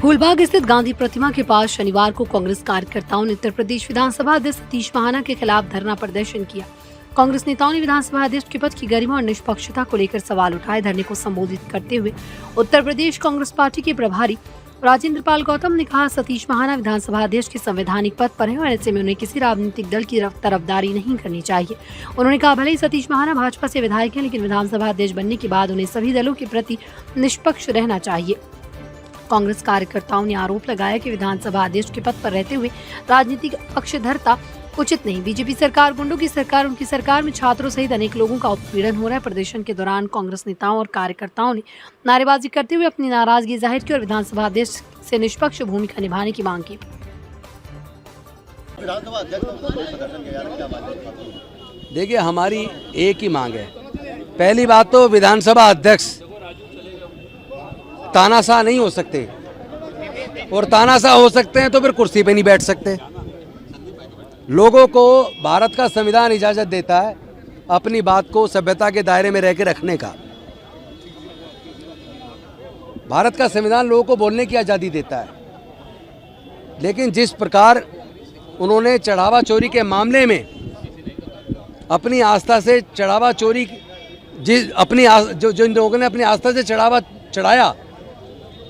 फूलबाग स्थित गांधी प्रतिमा के पास शनिवार को कांग्रेस कार्यकर्ताओं ने उत्तर प्रदेश विधानसभा अध्यक्ष सतीश महाना के खिलाफ धरना प्रदर्शन किया। कांग्रेस नेताओं ने विधानसभा अध्यक्ष के पद की गरिमा और निष्पक्षता को लेकर सवाल उठाए। धरने को संबोधित करते हुए उत्तर प्रदेश कांग्रेस पार्टी के प्रभारी राजेंद्र पाल गौतम ने कहा, सतीश महाना विधानसभा अध्यक्ष के संवैधानिक पद पर है और ऐसे में उन्हें किसी राजनीतिक दल की तरफदारी नहीं करनी चाहिए। उन्होंने कहा, भले ही सतीश महाना भाजपा से विधायक हैं, लेकिन विधानसभा अध्यक्ष बनने के बाद उन्हें सभी दलों के प्रति निष्पक्ष रहना चाहिए। कांग्रेस कार्यकर्ताओं ने आरोप लगाया कि विधानसभा अध्यक्ष के पद पर रहते हुए राजनीतिक पक्षधरता उचित नहीं। बीजेपी सरकार गुंडों की सरकार, उनकी सरकार में छात्रों सहित अनेक लोगों का उत्पीड़न हो रहा है। प्रदर्शन के दौरान कांग्रेस नेताओं और कार्यकर्ताओं ने नारेबाजी करते हुए अपनी नाराजगी जाहिर की और विधानसभा अध्यक्ष से निष्पक्ष भूमिका निभाने की मांग की। देखिए, हमारी एक ही मांग है। पहली बात तो विधानसभा अध्यक्ष तानाशाह नहीं हो सकते, और तानाशाह हो सकते हैं तो फिर कुर्सी पे नहीं बैठ सकते। लोगों को भारत का संविधान इजाजत देता है अपनी बात को सभ्यता के दायरे में रह के रखने का। भारत का संविधान लोगों को बोलने की आज़ादी देता है, लेकिन जिस प्रकार उन्होंने चढ़ावा चोरी के मामले में अपनी आस्था से चढ़ावा चोरी जिन लोगों ने अपनी आस्था से चढ़ावा चढ़ाया,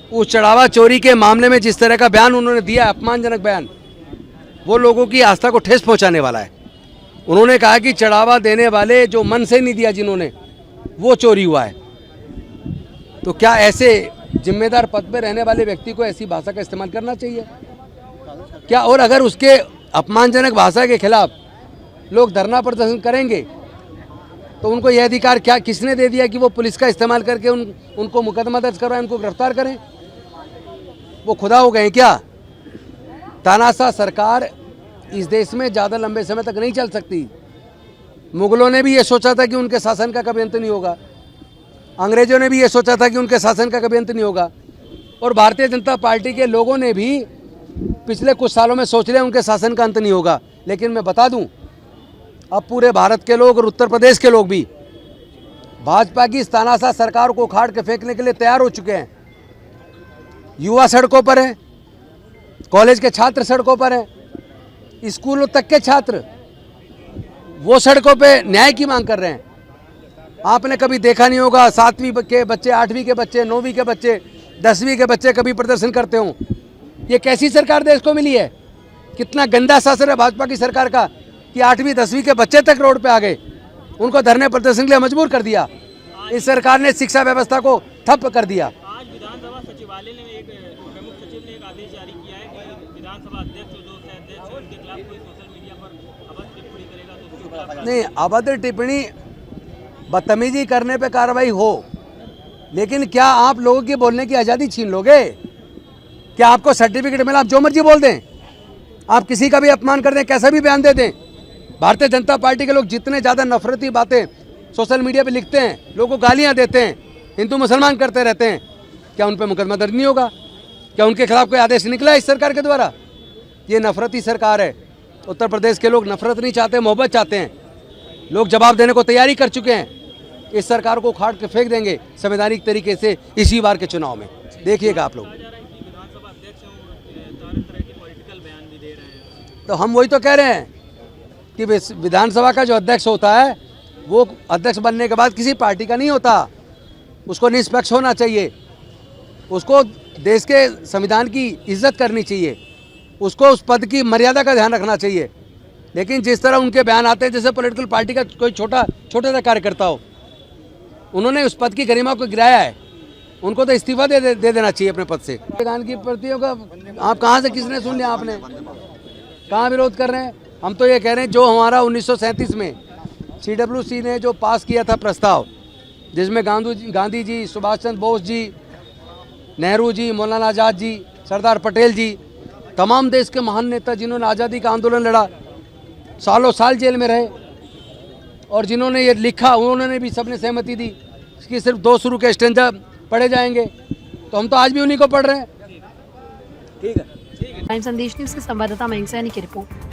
उस चढ़ावा चोरी के मामले में जिस तरह का बयान उन्होंने दिया, अपमानजनक बयान, वो लोगों की आस्था को ठेस पहुंचाने वाला है। उन्होंने कहा कि चढ़ावा देने वाले जो मन से नहीं दिया जिन्होंने, वो चोरी हुआ है। तो क्या ऐसे जिम्मेदार पद पर रहने वाले व्यक्ति को ऐसी भाषा का इस्तेमाल करना चाहिए क्या? और अगर उसके अपमानजनक भाषा के खिलाफ लोग धरना प्रदर्शन करेंगे तो उनको यह अधिकार क्या किसने दे दिया कि वो पुलिस का इस्तेमाल करके उनको मुकदमा दर्ज करवाएं, उनको गिरफ्तार करें? वो खुदा हो गए क्या? तानाशाह सरकार इस देश में ज़्यादा लंबे समय तक नहीं चल सकती। मुगलों ने भी ये सोचा था कि उनके शासन का कभी अंत नहीं होगा, अंग्रेजों ने भी ये सोचा था कि उनके शासन का कभी अंत नहीं होगा, और भारतीय जनता पार्टी के लोगों ने भी पिछले कुछ सालों में सोच लिया उनके शासन का अंत नहीं होगा। लेकिन मैं बता दूं, अब पूरे भारत के लोग और उत्तर प्रदेश के लोग भी भाजपा की तानाशाह सरकार को उखाड़ के फेंकने के लिए तैयार हो चुके हैं। युवा सड़कों पर हैं, कॉलेज के छात्र सड़कों पर हैं, स्कूलों तक के छात्र वो सड़कों पे न्याय की मांग कर रहे हैं। आपने कभी देखा नहीं होगा 7वीं के बच्चे, 8वीं के बच्चे, 9वीं के बच्चे, 10वीं के बच्चे कभी प्रदर्शन करते हों। ये कैसी सरकार देश को मिली है? कितना गंदा शासन है भाजपा की सरकार का कि 8वीं 10वीं के बच्चे तक रोड पे आ गए, उनको धरने प्रदर्शन के लिए मजबूर कर दिया। इस सरकार ने शिक्षा व्यवस्था को ठप कर दिया। आज विधानसभा सचिवालय ने एक प्रमुख सचिव ने एक आदेश जारी किया है कि विधानसभा अध्यक्ष जो अध्यक्ष है उनके खिलाफ कोई सोशल मीडिया पर अभद्र टिप्पणी करेगा तो उसके ऊपर नहीं, अभद्र टिप्पणी बदतमीजी करने पे कार्रवाई हो, लेकिन क्या आप लोगों की बोलने की आज़ादी छीन लोगे? क्या आपको सर्टिफिकेट मिला आप जो मर्जी बोल दें? आप किसी का भी अपमान कर दें, कैसा भी बयान दे दें? भारतीय जनता पार्टी के लोग जितने ज़्यादा नफरती बातें सोशल मीडिया पे लिखते हैं, लोगों को गालियां देते हैं, हिंदू मुसलमान करते रहते हैं, क्या उन पर मुकदमा दर्ज नहीं होगा? क्या उनके खिलाफ कोई आदेश निकला है इस सरकार के द्वारा? ये नफरती सरकार है। उत्तर प्रदेश के लोग नफरत नहीं चाहते, मोहब्बत चाहते हैं। लोग जवाब देने को तैयारी कर चुके हैं। इस सरकार को उखाड़ के फेंक देंगे संवैधानिक तरीके से इसी बार के चुनाव में, देखिएगा आप लोग। तो हम वही तो कह रहे हैं कि विधानसभा का जो अध्यक्ष होता है वो अध्यक्ष बनने के बाद किसी पार्टी का नहीं होता। उसको निष्पक्ष होना चाहिए, उसको देश के संविधान की इज्जत करनी चाहिए, उसको उस पद की मर्यादा का ध्यान रखना चाहिए। लेकिन जिस तरह उनके बयान आते हैं जैसे पॉलिटिकल पार्टी का कोई छोटा सा कार्यकर्ता हो, उन्होंने उस पद की गरिमा को गिराया है, उनको तो इस्तीफा दे देना चाहिए अपने पद से। संविधान की प्रतियों का आप कहाँ से किसने सुन लिया? आपने कहाँ विरोध कर रहे हैं? हम तो ये कह रहे हैं जो हमारा 1937 में CWC ने जो पास किया था प्रस्ताव, जिसमें गांधी जी, सुभाष चंद्र बोस जी, नेहरू जी, मौलाना आज़ाद जी, सरदार पटेल जी, तमाम देश के महान नेता जिन्होंने आज़ादी का आंदोलन लड़ा, सालों साल जेल में रहे, और जिन्होंने ये लिखा उन्होंने भी सबने सहमति दी कि सिर्फ 2 शुरू के स्टेंजा पढ़े जाएंगे। तो हम तो आज भी उन्हीं को पढ़ रहे हैं। ठीक है। टाइम संदेश न्यूज़ से संवाददाता मयंक सैनी की रिपोर्ट।